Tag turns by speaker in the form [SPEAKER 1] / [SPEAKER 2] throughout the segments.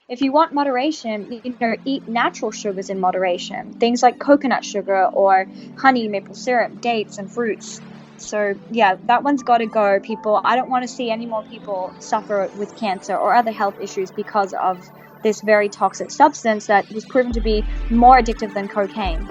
[SPEAKER 1] if you want moderation, eat natural sugars in moderation, things like coconut sugar or honey, maple syrup, dates, and fruits. So yeah, that one's got to go, people. I don't want to see any more people suffer with cancer or other health issues because of this very toxic substance that was proven to be more addictive than cocaine.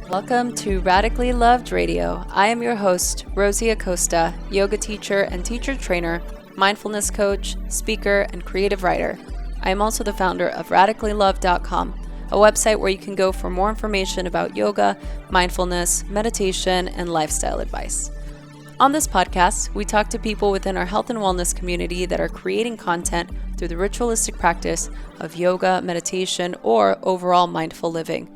[SPEAKER 2] Welcome to Radically Loved Radio. I am your host, Rosie Acosta, yoga teacher and teacher trainer, mindfulness coach, speaker, and creative writer. I am also the founder of radicallylove.com, a website where you can go for more information about yoga, mindfulness, meditation, and lifestyle advice. On this podcast, we talk to people within our health and wellness community that are creating content through the ritualistic practice of yoga, meditation, or overall mindful living.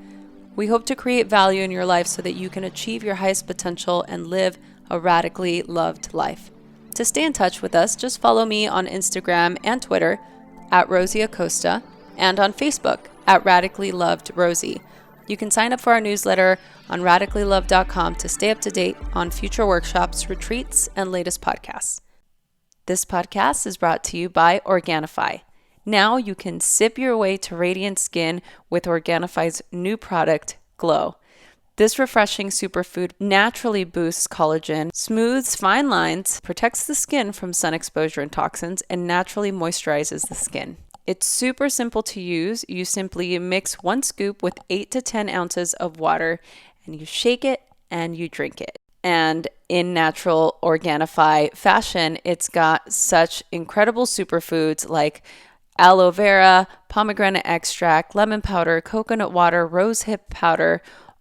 [SPEAKER 2] We hope to create value in your life so that you can achieve your highest potential and live a radically loved life. To stay in touch with us, just follow me on Instagram and Twitter at Rosie Acosta and on Facebook at Radically Loved Rosie. You can sign up for our newsletter on radicallylove.com to stay up to date on future workshops, retreats, and latest podcasts. This podcast is brought to you by Organifi. Now you can sip your way to radiant skin with Organifi's new product, Glow. This refreshing superfood naturally boosts collagen, smooths fine lines, protects the skin from sun exposure and toxins, and naturally moisturizes the skin. It's super simple to use. You simply mix 1 scoop with 8 to 10 ounces of water, and you shake it and you drink it. And in natural Organifi fashion, it's got such incredible superfoods like aloe vera, pomegranate extract, lemon powder, coconut water, rosehip powder.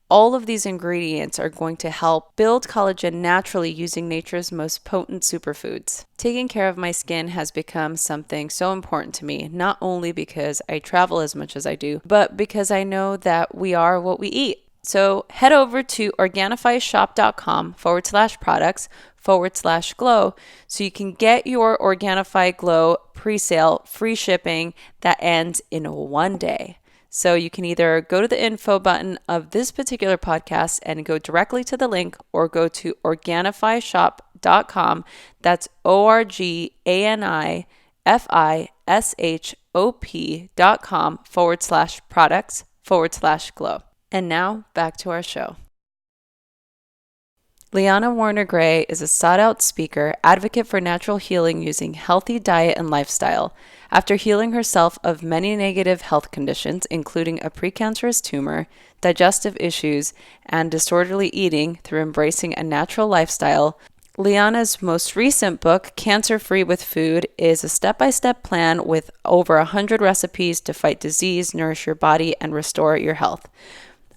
[SPEAKER 2] All of these ingredients are going to help build collagen naturally using nature's most potent superfoods. Taking care of my skin has become something so important to me, not only because I travel as much as I do, but because I know that we are what we eat. So head over to organifishop.com/products/glow so you can get your Organifi Glow pre-sale free shipping that ends in 1 day. So you can either go to the info button of this particular podcast and go directly to the link, or go to organifishop.com. That's organifishop.com/products/glow. And now, back to our show. Liana Werner Gray is a sought-out speaker, advocate for natural healing using healthy diet and lifestyle. After healing herself of many negative health conditions, including a precancerous tumor, digestive issues, and disorderly eating through embracing a natural lifestyle, Liana's most recent book, Cancer Free with Food, is a step-by-step plan with over 100 recipes to fight disease, nourish your body, and restore your health.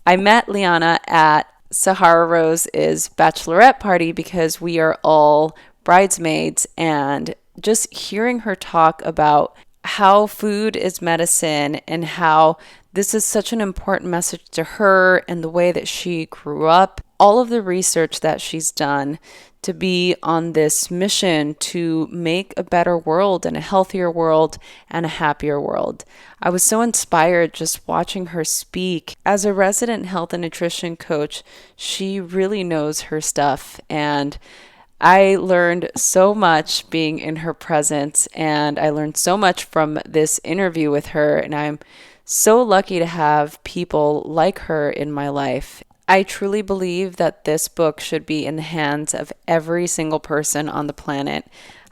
[SPEAKER 2] I met Liana at Sahara Rose's bachelorette party because we are all bridesmaids, and just hearing her talk about how food is medicine and how this is such an important message to her and the way that she grew up, all of the research that she's done to be on this mission to make a better world and a healthier world and a happier world. I was so inspired just watching her speak. As a resident health and nutrition coach, she really knows her stuff, and I learned so much being in her presence, and I learned so much from this interview with her, and I'm so lucky to have people like her in my life. I truly believe that this book should be in the hands of every single person on the planet.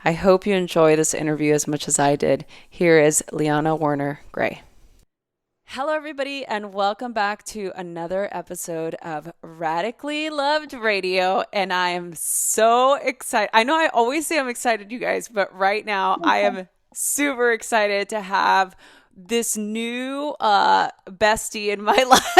[SPEAKER 2] I hope you enjoy this interview as much as I did. Here is Liana Werner Gray. Hello, everybody, and welcome back to another episode of Radically Loved Radio. And I am so excited. I know I always say I'm excited, you guys, but right now I am super excited to have this new bestie in my life.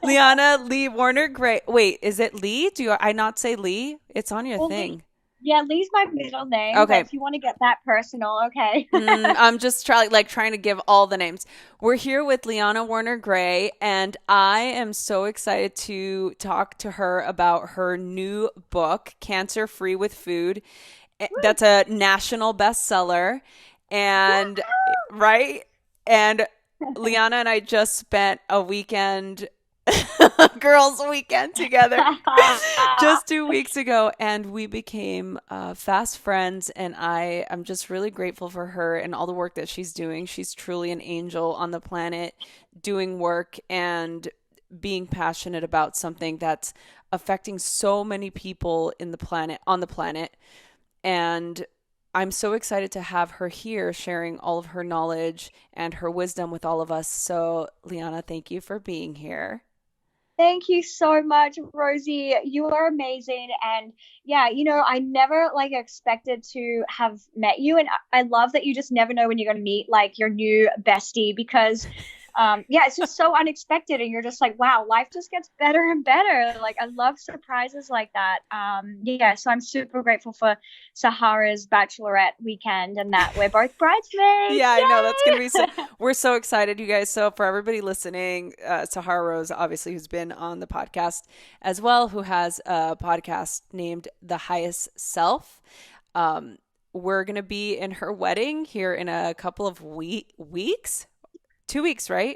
[SPEAKER 2] Liana Werner Gray. Wait, is it Lee? Do I not say Lee? It's on your thing.
[SPEAKER 1] Yeah, Lee's my middle name.
[SPEAKER 2] Okay.
[SPEAKER 1] If you want to get that personal, okay.
[SPEAKER 2] I'm just trying to give all the names. We're here with Liana Werner Gray, and I am so excited to talk to her about her new book, Cancer Free with Food. That's a national bestseller. And right? And Liana and I just spent a weekend girls' weekend together just 2 weeks ago, and we became fast friends. And I am just really grateful for her and all the work that she's doing. She's truly an angel on the planet, doing work and being passionate about something that's affecting so many people on the planet. And I'm so excited to have her here sharing all of her knowledge and her wisdom with all of us. So, Liana, thank you for being here.
[SPEAKER 1] Thank you so much, Rosie. You are amazing. And yeah, I never like expected to have met you. And I love that you just never know when you're going to meet like your new bestie because yeah, it's just so unexpected and you're just like, wow, life just gets better and better. Like I love surprises like that. Yeah, so I'm super grateful for Sahara's bachelorette weekend and that we're both bridesmaids.
[SPEAKER 2] Yeah, I know that's going to be so.
[SPEAKER 1] Yay!
[SPEAKER 2] We're so excited, you guys. So, for everybody listening, Sahara Rose, obviously, who's been on the podcast as well, who has a podcast named The Highest Self. We're going to be in her wedding here in a couple of weeks, 2 weeks, right?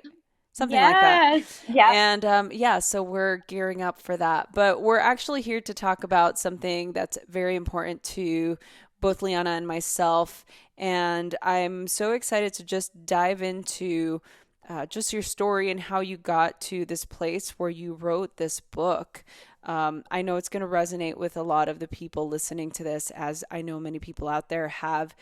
[SPEAKER 2] Something like that.
[SPEAKER 1] Yes. Yeah.
[SPEAKER 2] And yeah, so we're gearing up for that. But we're actually here to talk about something that's very important to both Liana and myself. And I'm so excited to just dive into just your story and how you got to this place where you wrote this book. I know it's going to resonate with a lot of the people listening to this, as I know many people out there have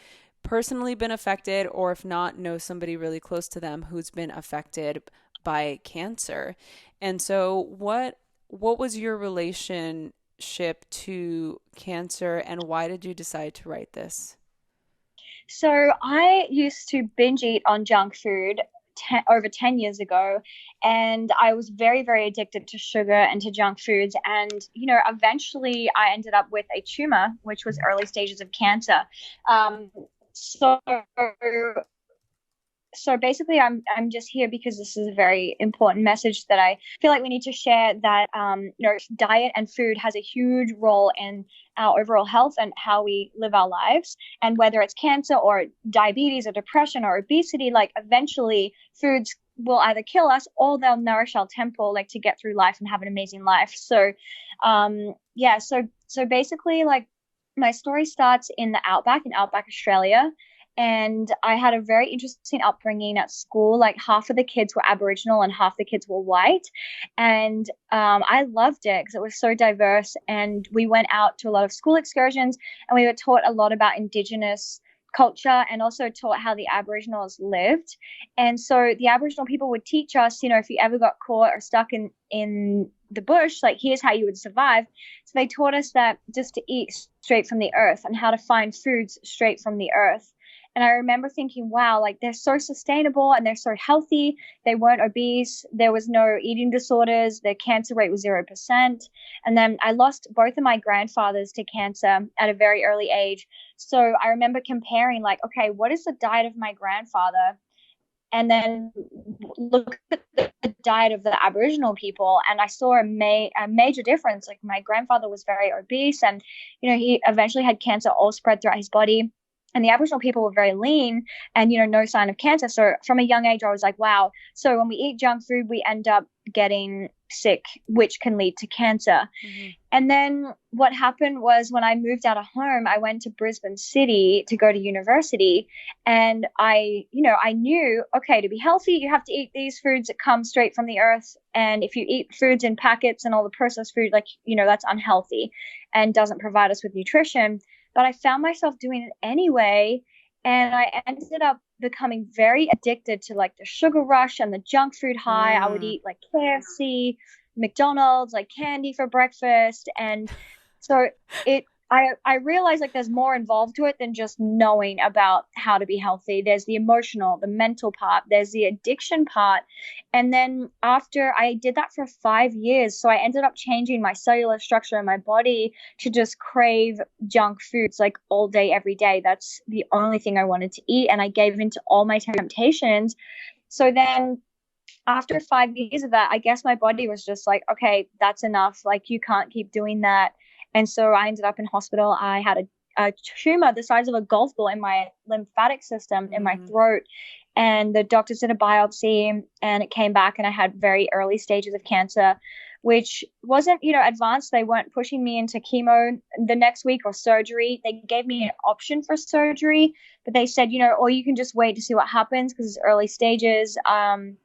[SPEAKER 2] personally been affected, or if not, know somebody really close to them who's been affected by cancer. And so what was your relationship to cancer, and why did you decide to write this?
[SPEAKER 1] So I used to binge eat on junk food over 10 years ago, and I was very, very addicted to sugar and to junk foods. And, eventually I ended up with a tumor, which was early stages of cancer. Um, so so basically I'm just here because this is a very important message that I feel like we need to share, that diet and food has a huge role in our overall health and how we live our lives. And whether it's cancer or diabetes or depression or obesity, like eventually foods will either kill us or they'll nourish our temple, like to get through life and have an amazing life. So yeah, so basically, like, my story starts in the outback, in outback Australia. And I had a very interesting upbringing at school. Like half of the kids were Aboriginal and half the kids were white. And I loved it because it was so diverse. And we went out to a lot of school excursions and we were taught a lot about Indigenous culture and also taught how the Aboriginals lived. And so the Aboriginal people would teach us, if you ever got caught or stuck in the bush, like, here's how you would survive. So they taught us that just to eat straight from the earth and how to find foods straight from the earth. And I remember thinking, wow, like, they're so sustainable and they're so healthy. They weren't obese. There was no eating disorders. Their cancer rate was 0%. And then I lost both of my grandfathers to cancer at a very early age. So I remember comparing, like, okay, what is the diet of my grandfather? And then look at the diet of the Aboriginal people, and I saw a major difference. Like, my grandfather was very obese, and he eventually had cancer all spread throughout his body. And the Aboriginal people were very lean and, no sign of cancer. So from a young age, I was like, wow. So when we eat junk food, we end up getting sick, which can lead to cancer. Mm-hmm. And then what happened was, when I moved out of home, I went to Brisbane City to go to university. And I knew, okay, to be healthy, you have to eat these foods that come straight from the earth. And if you eat foods in packets and all the processed food, like, that's unhealthy and doesn't provide us with nutrition. But I found myself doing it anyway. And I ended up becoming very addicted to, like, the sugar rush and the junk food high. I would eat like KFC, McDonald's, like candy for breakfast. And so I realized, like, there's more involved to it than just knowing about how to be healthy. There's the emotional, the mental part, there's the addiction part. And then after I did that for 5 years, so I ended up changing my cellular structure in my body to just crave junk foods, like, all day, every day. That's the only thing I wanted to eat. And I gave in to all my temptations. So then after 5 years of that, I guess my body was just like, okay, that's enough. Like, you can't keep doing that. And so I ended up in hospital. I had a tumor the size of a golf ball in my lymphatic system in my
[SPEAKER 2] Mm.
[SPEAKER 1] throat. And the doctors did a biopsy and it came back and I had very early stages of cancer, which wasn't, advanced. They weren't pushing me into chemo the next week or surgery. They gave me an option for surgery, but they said, or you can just wait to see what happens because it's early stages.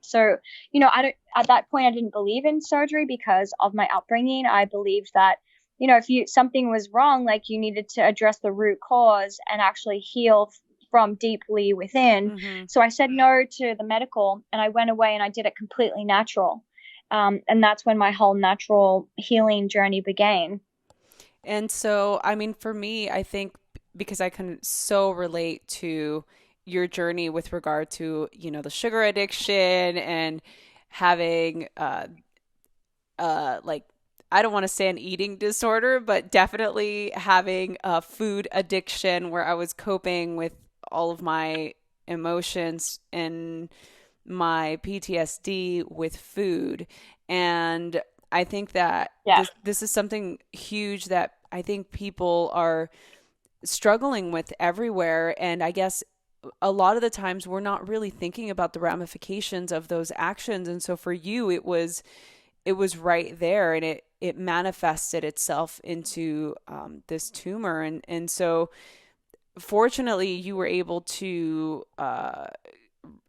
[SPEAKER 1] So, I don't, at that point, I didn't believe in surgery because of my upbringing. I believed that, if something was wrong, like you needed to address the root cause and actually heal from deeply within.
[SPEAKER 2] Mm-hmm.
[SPEAKER 1] So I said no to the medical and I went away and I did it completely natural. And that's when my whole natural healing journey began.
[SPEAKER 2] And so, I mean, for me, I think because I can so relate to your journey with regard to, the sugar addiction and having, like, I don't want to say an eating disorder, but definitely having a food addiction where I was coping with all of my emotions and my PTSD with food. And I think that
[SPEAKER 1] Yeah.
[SPEAKER 2] this is something huge that I think people are struggling with everywhere. And I guess a lot of the times we're not really thinking about the ramifications of those actions. And so for you, it was right there, and it manifested itself into this tumor. And so fortunately you were able to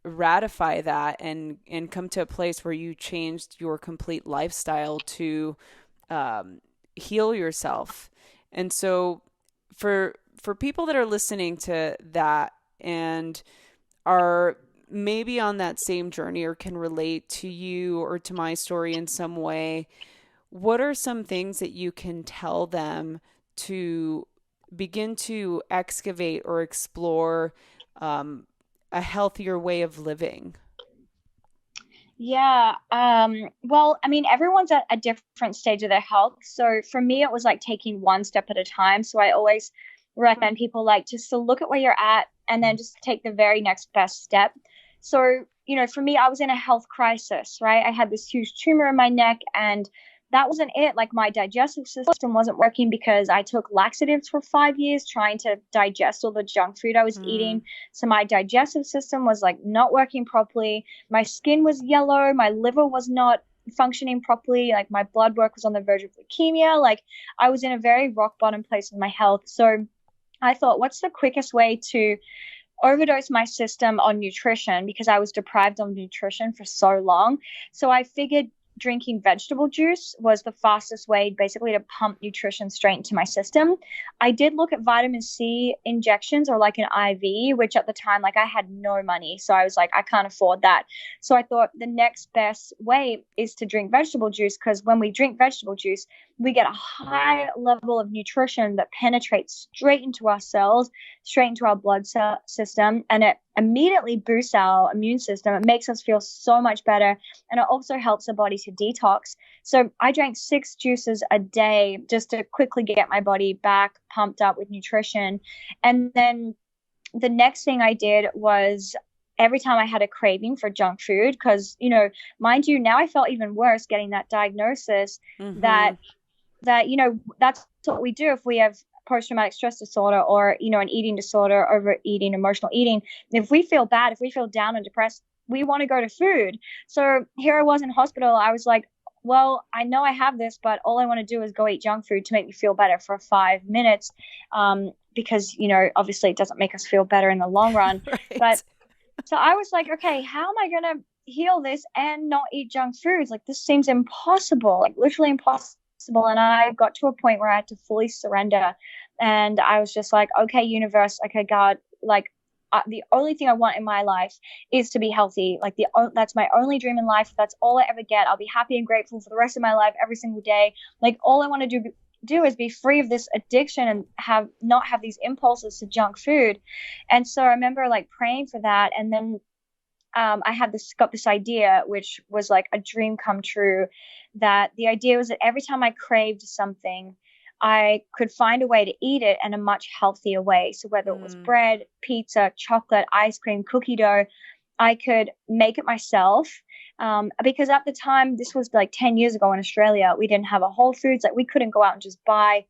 [SPEAKER 2] ratify that and come to a place where you changed your complete lifestyle to heal yourself. And so for people that are listening to that and are maybe on that same journey or can relate to you or to my story in some way, what are some things that you can tell them to begin to excavate or explore a healthier way of living?
[SPEAKER 1] Yeah. Well, I mean, everyone's at a different stage of their health. So for me, it was like taking one step at a time. So I always recommend people like just to look at where you're at and then just take the very next best step. So, for me, I was in a health crisis, right? I had this huge tumor in my neck and that wasn't it. Like my digestive system wasn't working because I took laxatives for 5 years trying to digest all the junk food I was
[SPEAKER 2] Mm.
[SPEAKER 1] eating. So my digestive system was like not working properly. My skin was yellow. My liver was not functioning properly. Like my blood work was on the verge of leukemia. Like I was in a very rock bottom place with my health. So I thought, what's the quickest way to overdose my system on nutrition because I was deprived of nutrition for so long. So I figured drinking vegetable juice was the fastest way basically to pump nutrition straight into my system. I did look at vitamin C injections or like an IV, which at the time, like I had no money. So I was like, I can't afford that. So I thought the next best way is to drink vegetable juice because when we drink vegetable juice, we get a high level of nutrition that penetrates straight into our cells, straight into our blood system, and it immediately boosts our immune system. It makes us feel so much better, and it also helps the body to detox. So I drank 6 juices a day just to quickly get my body back pumped up with nutrition. And then the next thing I did was every time I had a craving for junk food, because, mind you, now I felt even worse getting that diagnosis
[SPEAKER 2] Mm-hmm.
[SPEAKER 1] that that's what we do if we have post-traumatic stress disorder or an eating disorder, overeating, emotional eating. If we feel bad, if we feel down and depressed, we want to go to food. So here I was in hospital. I was like, well, I know I have this, but all I want to do is go eat junk food to make me feel better for 5 minutes, because obviously it doesn't make us feel better in the long run. But
[SPEAKER 2] Right.
[SPEAKER 1] so I was like, okay, how am I gonna heal this and not eat junk foods? Like this seems impossible, like literally impossible. And I got to a point where I had to fully surrender. And I was just like, okay, universe, okay, God, like the only thing I want in my life is to be healthy. Like that's my only dream in life. That's all I ever get. I'll be happy and grateful for the rest of my life every single day. Like all I want to do is be free of this addiction and not have these impulses to junk food. And so I remember like praying for that. And then I got this idea, which was like a dream come true. That the idea was that every time I craved something, I could find a way to eat it in a much healthier way. So whether it was
[SPEAKER 2] Mm.
[SPEAKER 1] bread, pizza, chocolate, ice cream, cookie dough, I could make it myself. Because at the time, this was like 10 years ago in Australia, we didn't have a Whole Foods. Like we couldn't go out and just buy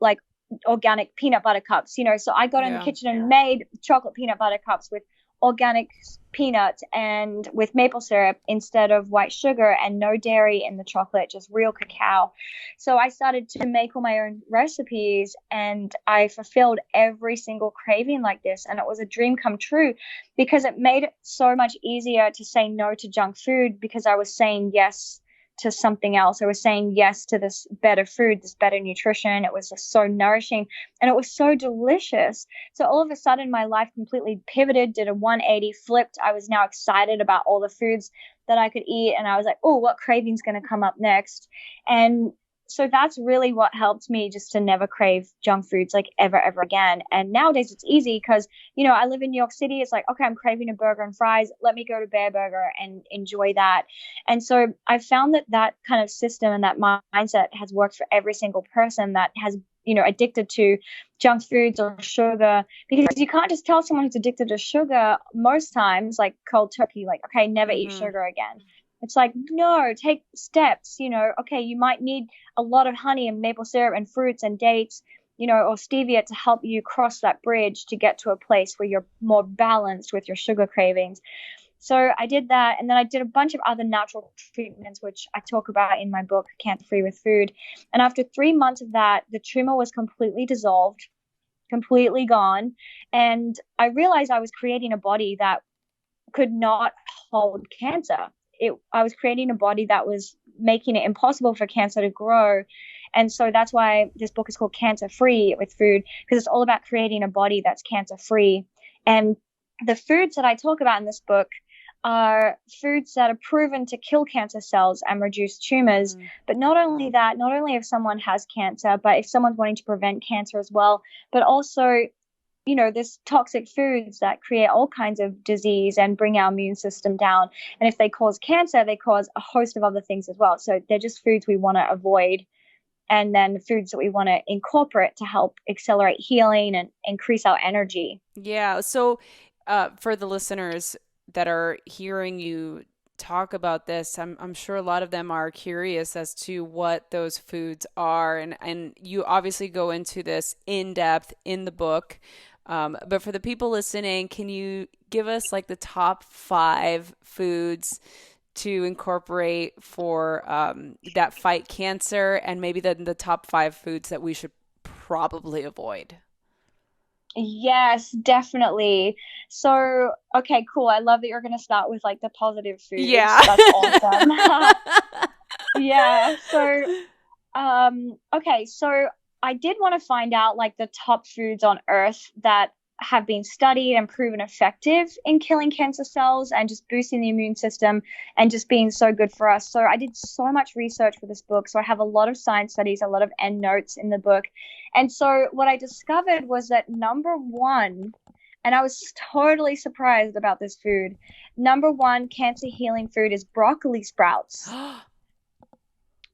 [SPEAKER 1] like organic peanut butter cups, so I got in the
[SPEAKER 2] Yeah.
[SPEAKER 1] kitchen and made chocolate peanut butter cups with organic peanuts and with maple syrup instead of white sugar, and no dairy in the chocolate, just real cacao. So I started to make all my own recipes, and I fulfilled every single craving like this, and it was a dream come true because it made it so much easier to say no to junk food, because I was saying yes to something else. I was saying yes to this better food, this better nutrition. It was just so nourishing and it was so delicious. So all of a sudden, my life completely pivoted, did a 180, flipped. I was now excited about all the foods that I could eat. And I was like, oh, what craving's going to come up next? And so that's really what helped me, just to never crave junk foods like ever again. And nowadays it's easy because, I live in New York City. It's like, okay, I'm craving a burger and fries. Let me go to Bear Burger and enjoy that. And so I found that kind of system and that mindset has worked for every single person that has, addicted to junk foods or sugar, because you can't just tell someone who's addicted to sugar most times, like cold turkey, like, okay, never eat sugar again. It's like, no, take steps, okay, you might need a lot of honey and maple syrup and fruits and dates, or stevia to help you cross that bridge to get to a place where you're more balanced with your sugar cravings. So I did that. And then I did a bunch of other natural treatments, which I talk about in my book, Cancer Free with Food. And after 3 months of that, the tumor was completely dissolved, completely gone. And I realized I was creating a body that could not hold cancer. I was creating a body that was making it impossible for cancer to grow. And so that's why this book is called Cancer Free with Food, because it's all about creating a body that's cancer free. And the foods that I talk about in this book are foods that are proven to kill cancer cells and reduce tumors. But not only that, not only if someone has cancer, but if someone's wanting to prevent cancer as well, but also there's toxic foods that create all kinds of disease and bring our immune system down. And if they cause cancer, they cause a host of other things as well. So they're just foods we want to avoid. And then foods that we want to incorporate to help accelerate healing and increase our energy.
[SPEAKER 2] Yeah. So for the listeners that are hearing you talk about this, I'm sure a lot of them are curious as to what those foods are. And you obviously go into this in depth in the book. But for the people listening, can you give us like the top 5 foods to incorporate for that fight cancer, and maybe the top 5 foods that we should probably avoid?
[SPEAKER 1] Yes, definitely. So, okay, cool. I love that you're going to start with like the positive foods.
[SPEAKER 2] Yeah.
[SPEAKER 1] That's awesome. Yeah. So, okay, so I did want to find out like the top foods on Earth that have been studied and proven effective in killing cancer cells and just boosting the immune system and just being so good for us. So I did so much research for this book. So I have a lot of science studies, a lot of end notes in the book. And so what I discovered was that number one, and I was totally surprised about this food, number one cancer healing food is broccoli sprouts.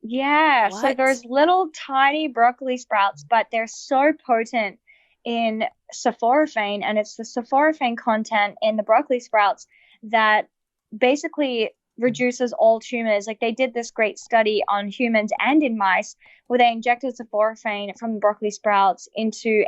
[SPEAKER 1] Yeah, so
[SPEAKER 2] What?
[SPEAKER 1] there's little tiny broccoli sprouts, but they're so potent in sulforaphane, and it's the sulforaphane content in the broccoli sprouts that basically reduces all tumors. Like they did this great study on humans and in mice where they injected sulforaphane from the broccoli sprouts into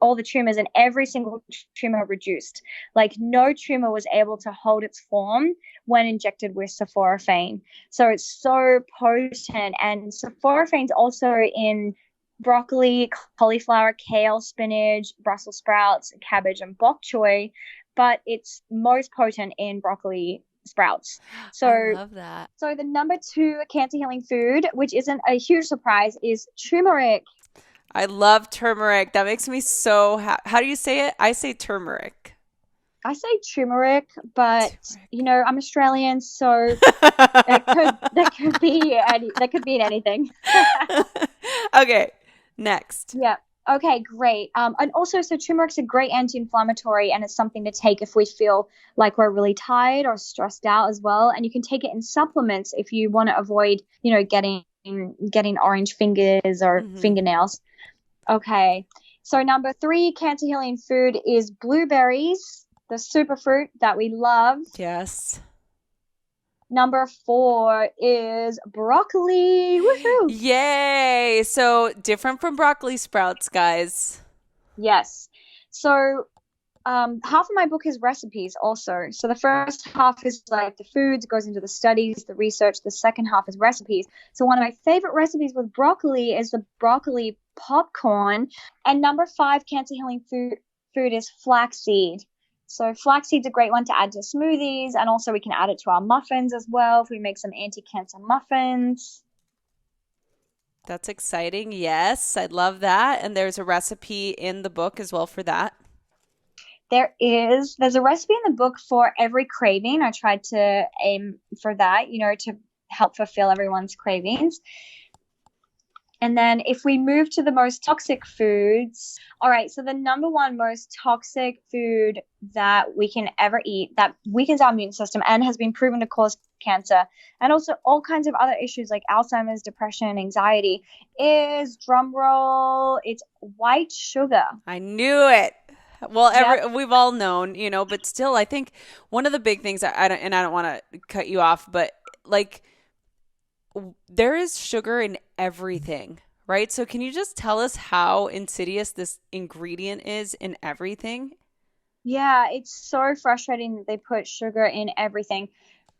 [SPEAKER 1] all the tumors, and every single tumor reduced. Like no tumor was able to hold its form when injected with sulforaphane. So it's so potent. And sulforaphane's also in broccoli, cauliflower, kale, spinach, Brussels sprouts, cabbage, and bok choy, but it's most potent in broccoli sprouts. So
[SPEAKER 2] I love that.
[SPEAKER 1] So the number 2 cancer healing food, which isn't a huge surprise, is turmeric.
[SPEAKER 2] I love turmeric. That makes me so How do you say it? I say turmeric.
[SPEAKER 1] I say turmeric, but I'm Australian, so that could be in anything.
[SPEAKER 2] Okay, next.
[SPEAKER 1] Yeah. Okay, great. And also, so turmeric's a great anti-inflammatory, and it's something to take if we feel like we're really tired or stressed out as well. And you can take it in supplements if you want to avoid, getting orange fingers or fingernails. Okay. So number 3 cancer healing food is blueberries, the superfruit that we love.
[SPEAKER 2] Yes.
[SPEAKER 1] Number 4 is broccoli. Woohoo!
[SPEAKER 2] Yay! So different from broccoli sprouts, guys.
[SPEAKER 1] Yes. So half of my book is recipes also. So the first half is like the foods, goes into the studies, the research. The second half is recipes. So one of my favorite recipes with broccoli is the broccoli popcorn. And number 5 cancer healing food is flaxseed. So flaxseed's a great one to add to smoothies, and also we can add it to our muffins as well if we make some anti-cancer muffins.
[SPEAKER 2] That's exciting. Yes, I'd love that. And there's a recipe in the book as well for that.
[SPEAKER 1] There's a recipe in the book for every craving. I tried to aim for that, to help fulfill everyone's cravings. And then if we move to the most toxic foods, all right, so the number one most toxic food that we can ever eat that weakens our immune system and has been proven to cause cancer and also all kinds of other issues like Alzheimer's, depression, anxiety is, drum roll, it's white sugar.
[SPEAKER 2] I knew it. Well,
[SPEAKER 1] Yep.
[SPEAKER 2] we've all known, but still, I think one of the big things I don't want to cut you off, but like there is sugar in everything, right? So can you just tell us how insidious this ingredient is in everything?
[SPEAKER 1] Yeah, it's so frustrating that they put sugar in everything.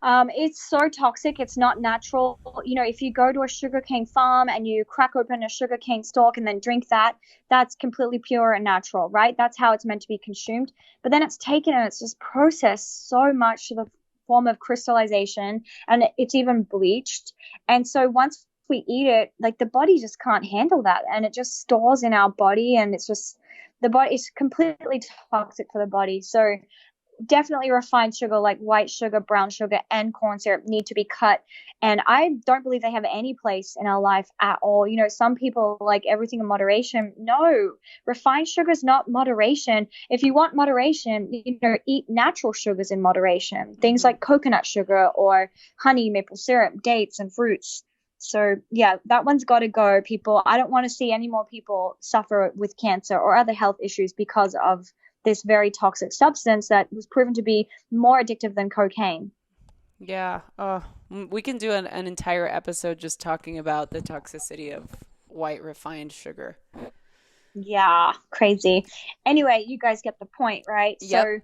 [SPEAKER 1] It's so toxic. It's not natural. If you go to a sugarcane farm and you crack open a sugarcane stalk and then drink that, that's completely pure and natural, right? That's how it's meant to be consumed. But then it's taken and it's just processed so much to the form of crystallization, and it's even bleached. And so once we eat it, like the body just can't handle that, and it just stores in our body, and it's just the body is completely toxic for the body. So definitely refined sugar like white sugar, brown sugar, and corn syrup need to be cut. And I don't believe they have any place in our life at all. Some people like everything in moderation. No, refined sugar is not moderation. If you want moderation, eat natural sugars in moderation. Things
[SPEAKER 2] Hmm.
[SPEAKER 1] like coconut sugar or honey, maple syrup, dates, and fruits. So, yeah, that one's got to go, people. I don't want to see any more people suffer with cancer or other health issues because of this very toxic substance that was proven to be more addictive than cocaine.
[SPEAKER 2] Yeah. Oh, we can do an entire episode just talking about the toxicity of white refined sugar.
[SPEAKER 1] Yeah, crazy. Anyway, you guys get the point, right?
[SPEAKER 2] Yep.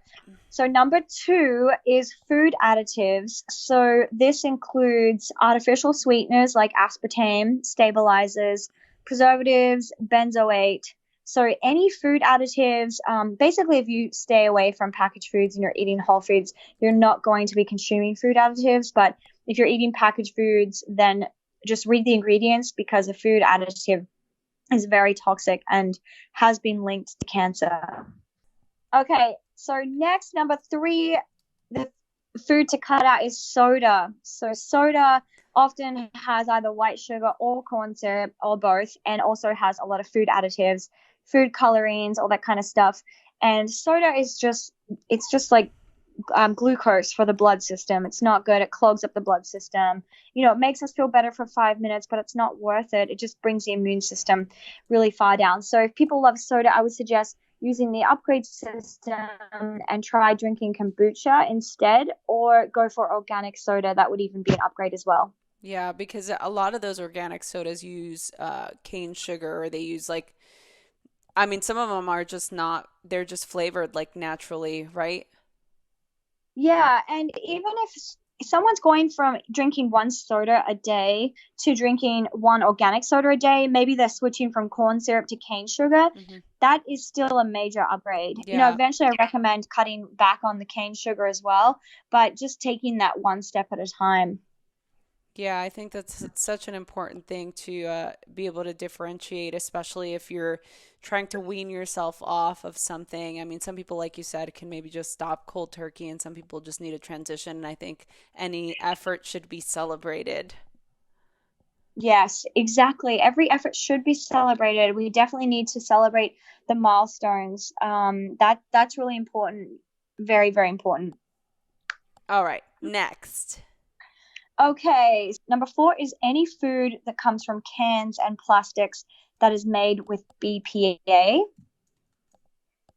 [SPEAKER 1] So number 2 is food additives. So this includes artificial sweeteners like aspartame, stabilizers, preservatives, benzoate. So any food additives, basically, if you stay away from packaged foods and you're eating whole foods, you're not going to be consuming food additives. But if you're eating packaged foods, then just read the ingredients because a food additive is very toxic and has been linked to cancer. Okay, so next, number 3, the food to cut out is soda. So soda often has either white sugar or corn syrup or both, and also has a lot of food additives, food colorings, all that kind of stuff. And soda is it's just like glucose for the blood system. It's not good. It clogs up the blood system. It makes us feel better for 5 minutes, but it's not worth it. It just brings the immune system really far down. So if people love soda, I would suggest using the upgrade system and try drinking kombucha instead, or go for organic soda. That would even be an upgrade as well.
[SPEAKER 2] Yeah, because a lot of those organic sodas use cane sugar, or they use like, I mean, some of them are just not, they're just flavored like naturally, right?
[SPEAKER 1] Yeah, and even if someone's going from drinking one soda a day to drinking one organic soda a day, maybe they're switching from corn syrup to cane sugar.
[SPEAKER 2] Hmm.
[SPEAKER 1] That is still a major upgrade.
[SPEAKER 2] Yeah.
[SPEAKER 1] Eventually I recommend cutting back on the cane sugar as well, but just taking that one step at a time.
[SPEAKER 2] Yeah, I think that's such an important thing to be able to differentiate, especially if you're trying to wean yourself off of something. I mean, some people, like you said, can maybe just stop cold turkey, and some people just need a transition. And I think any effort should be celebrated.
[SPEAKER 1] Yes, exactly. Every effort should be celebrated. We definitely need to celebrate the milestones. That's really important. Very, very important.
[SPEAKER 2] All right, next.
[SPEAKER 1] Okay, number 4 is any food that comes from cans and plastics that is made with BPA.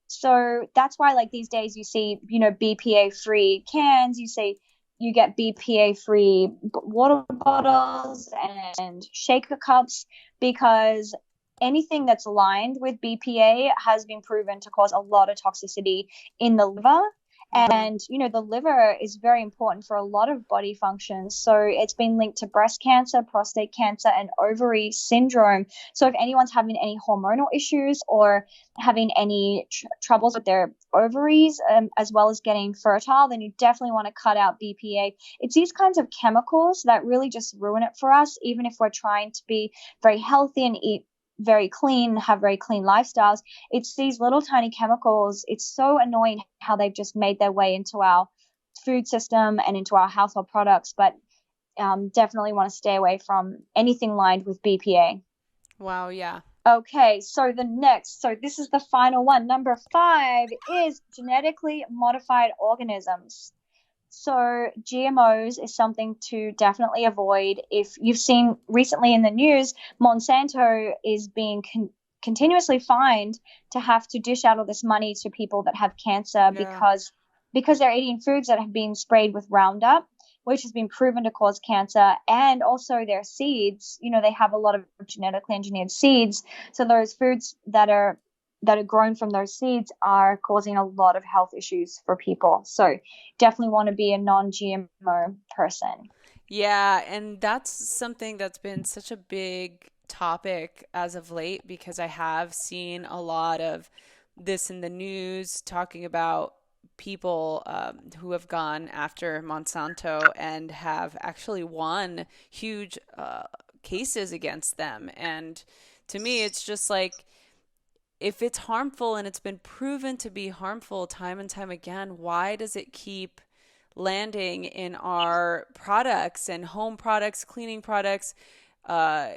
[SPEAKER 1] So that's why, like these days, you see, BPA free cans. You see you get BPA free water bottles and shaker cups, because anything that's lined with BPA has been proven to cause a lot of toxicity in the liver.
[SPEAKER 2] Mm-hmm.
[SPEAKER 1] And, the liver is very important for a lot of body functions. So it's been linked to breast cancer, prostate cancer, and ovary syndrome. So if anyone's having any hormonal issues or having any troubles with their ovaries, as well as getting fertile, then you definitely want to cut out BPA. It's these kinds of chemicals that really just ruin it for us, even if we're trying to be very healthy and eat very clean, have very clean lifestyles. It's these little tiny chemicals. It's so annoying how they've just made their way into our food system and into our household products, but definitely want to stay away from anything lined with BPA.
[SPEAKER 2] Wow, yeah.
[SPEAKER 1] Okay, so this is the final one. Number 5 is genetically modified organisms. So GMOs is something to definitely avoid. If you've seen recently in the news, Monsanto is being continuously fined to have to dish out all this money to people that have cancer
[SPEAKER 2] Yeah.
[SPEAKER 1] because they're eating foods that have been sprayed with Roundup, which has been proven to cause cancer, and also their seeds. They have a lot of genetically engineered seeds, so those foods that are grown from those seeds are causing a lot of health issues for people. So definitely want to be a non-GMO person.
[SPEAKER 2] Yeah, and that's something that's been such a big topic as of late because I have seen a lot of this in the news talking about people who have gone after Monsanto and have actually won huge cases against them. And to me, it's just like, if it's harmful and it's been proven to be harmful time and time again, why does it keep landing in our products and home products, cleaning products, uh,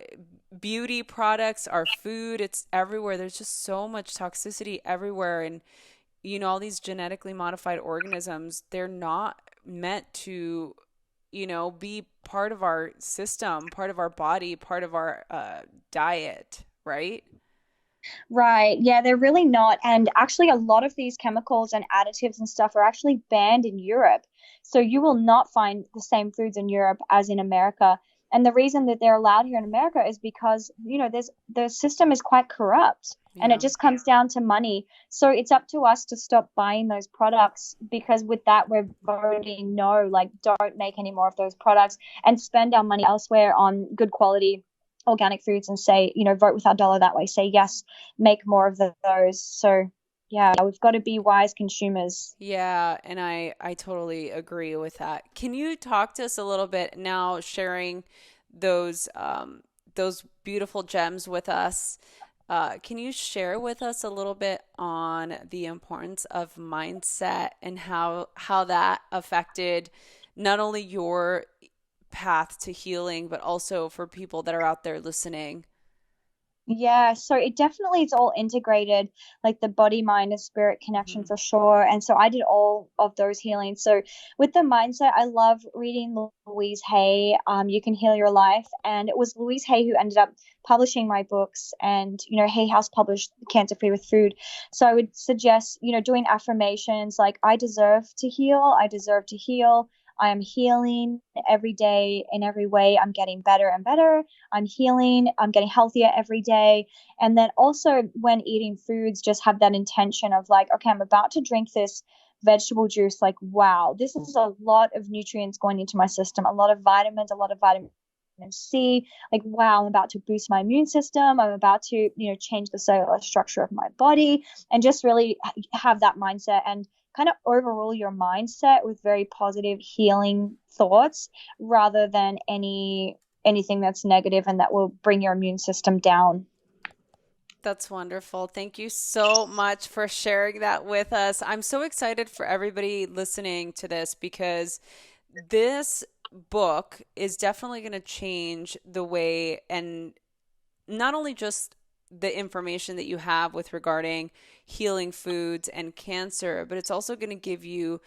[SPEAKER 2] beauty products, our food? It's everywhere. There's just so much toxicity everywhere. And, all these genetically modified organisms, they're not meant to, be part of our system, part of our body, part of our diet, right?
[SPEAKER 1] Right. Yeah, they're really not. And actually, a lot of these chemicals and additives and stuff are actually banned in Europe. So you will not find the same foods in Europe as in America. And the reason that they're allowed here in America is because, the system is quite corrupt, and it
[SPEAKER 2] Yeah.
[SPEAKER 1] just comes down to money. So it's up to us to stop buying those products, because with that, we're voting no, like, don't make any more of those products and spend our money elsewhere on good quality organic foods, and say, vote with our dollar that way. Say yes, make more of those. So yeah, we've got to be wise consumers.
[SPEAKER 2] Yeah, and I totally agree with that. Can you talk to us a little bit now, sharing those beautiful gems with us? Can you share with us a little bit on the importance of mindset and how that affected not only your path to healing, but also for people that are out there listening?
[SPEAKER 1] Yeah, so it definitely is all integrated, like the body, mind, and spirit connection
[SPEAKER 2] Hmm.
[SPEAKER 1] for sure. And so I did all of those healings. So with the mindset, I love reading Louise Hay, You Can Heal Your Life. And it was Louise Hay who ended up publishing my books. And, Hay House published Cancer Free with Food. So I would suggest, doing affirmations like, I deserve to heal, I deserve to heal. I am healing every day in every way. I'm getting better and better. I'm healing, I'm getting healthier every day. And then also when eating foods, just have that intention of like, okay, I'm about to drink this vegetable juice. Like, wow, this is a lot of nutrients going into my system, a lot of vitamins, a lot of vitamin C. Like, wow, I'm about to boost my immune system. I'm about to, change the cellular structure of my body, and just really have that mindset and kind of overrule your mindset with very positive healing thoughts, rather than anything that's negative and that will bring your immune system down.
[SPEAKER 2] That's wonderful. Thank you so much for sharing that with us. I'm so excited for everybody listening to this because this book is definitely going to change the way, and not only just the information that you have with regarding healing foods and cancer, but it's also going to give you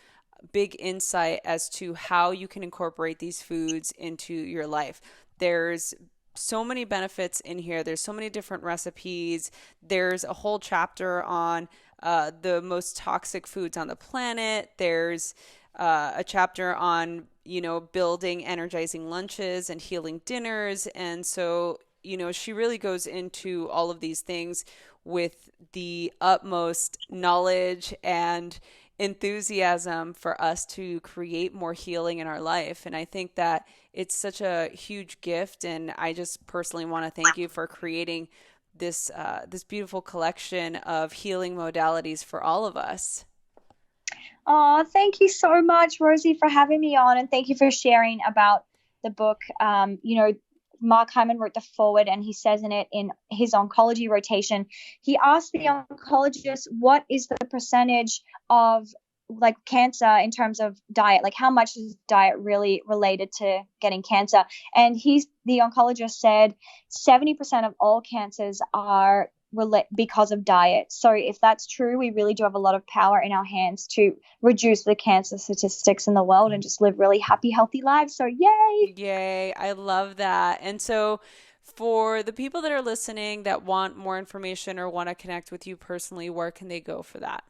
[SPEAKER 2] big insight as to how you can incorporate these foods into your life. There's so many benefits in here. There's so many different recipes. There's a whole chapter on the most toxic foods on the planet. There's a chapter on, building energizing lunches and healing dinners. And so, she really goes into all of these things with the utmost knowledge and enthusiasm for us to create more healing in our life. And I think that it's such a huge gift. And I just personally want to thank you for creating this beautiful collection of healing modalities for all of us.
[SPEAKER 1] Oh, thank you so much, Rosie, for having me on, and thank you for sharing about the book. Mark Hyman wrote the foreword, and he says in it, in his oncology rotation, he asked the oncologist, what is the percentage of like cancer in terms of diet? Like, how much is diet really related to getting cancer? And the oncologist said 70% of all cancers are because of diet. So if that's true, we really do have a lot of power in our hands to reduce the cancer statistics in the world and just live really happy, healthy lives. So yay!
[SPEAKER 2] Yay, I love that. And so for the people that are listening that want more information or want to connect with you personally, where can they go for that?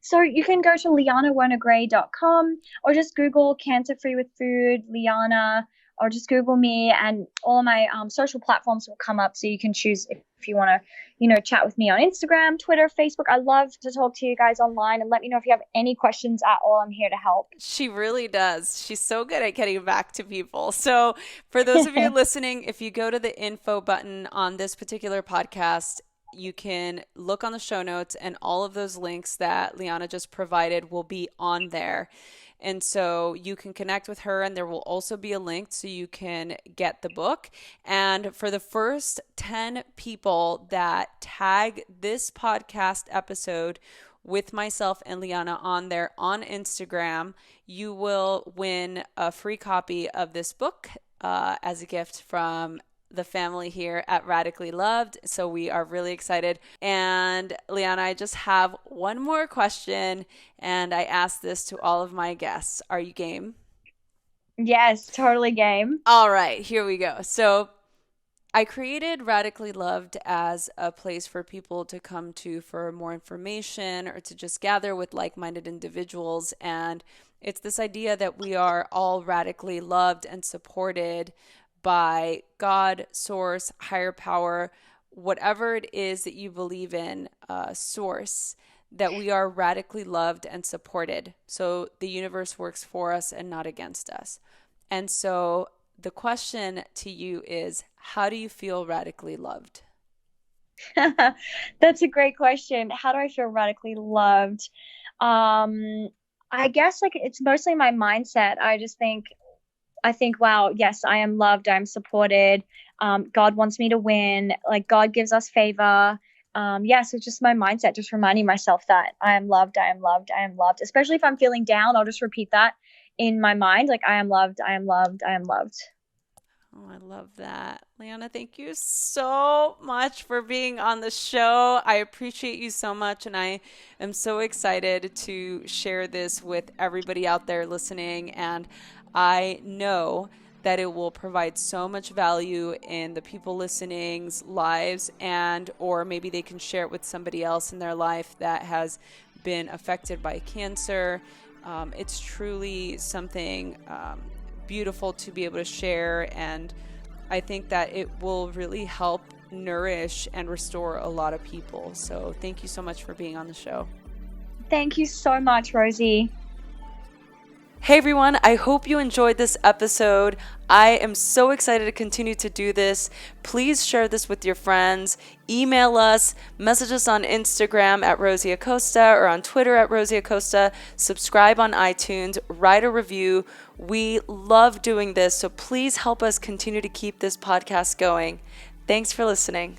[SPEAKER 1] So you can go to lianawernergray.com or just Google Cancer Free with Food, Liana, or just Google me, and all my social platforms will come up, so you can choose if you want to, chat with me on Instagram, Twitter, Facebook. I love to talk to you guys online, and let me know if you have any questions at all. I'm here to help.
[SPEAKER 2] She really does. She's so good at getting back to people. So for those of you listening, if you go to the info button on this particular podcast, you can look on the show notes, and all of those links that Liana just provided will be on there. And so you can connect with her, and there will also be a link so you can get the book. And for the first 10 people that tag this podcast episode with myself and Liana on there on Instagram, you will win a free copy of this book as a gift from the family here at Radically Loved. So we are really excited. And Liana, I just have one more question, and I ask this to all of my guests. Are you game?
[SPEAKER 1] Yes, totally game.
[SPEAKER 2] All right, here we go. So I created Radically Loved as a place for people to come to for more information or to just gather with like-minded individuals. And it's this idea that we are all radically loved and supported by God, source, higher power, whatever it is that you believe in, source, that we are radically loved and supported. So the universe works for us and not against us. And so the question to you is, how do you feel radically loved?
[SPEAKER 1] That's a great question. How do I feel radically loved? I guess like it's mostly my mindset. I think, wow, yes, I am loved. I'm supported. God wants me to win. Like, God gives us favor. So just my mindset, just reminding myself that I am loved. I am loved. I am loved. Especially if I'm feeling down, I'll just repeat that in my mind. Like, I am loved. I am loved. I am loved.
[SPEAKER 2] Oh, I love that. Liana, thank you so much for being on the show. I appreciate you so much, and I am so excited to share this with everybody out there listening. And I know that it will provide so much value in the people listening's lives, and or maybe they can share it with somebody else in their life that has been affected by cancer. It's truly something beautiful to be able to share, and I think that it will really help nourish and restore a lot of people. So thank you so much for being on the show.
[SPEAKER 1] Thank you so much, Rosie.
[SPEAKER 2] Hey everyone, I hope you enjoyed this episode. I am so excited to continue to do this. Please share this with your friends. Email us, message us on Instagram at Rosie Acosta or on Twitter at Rosie Acosta. Subscribe on iTunes, write a review. We love doing this, so please help us continue to keep this podcast going. Thanks for listening.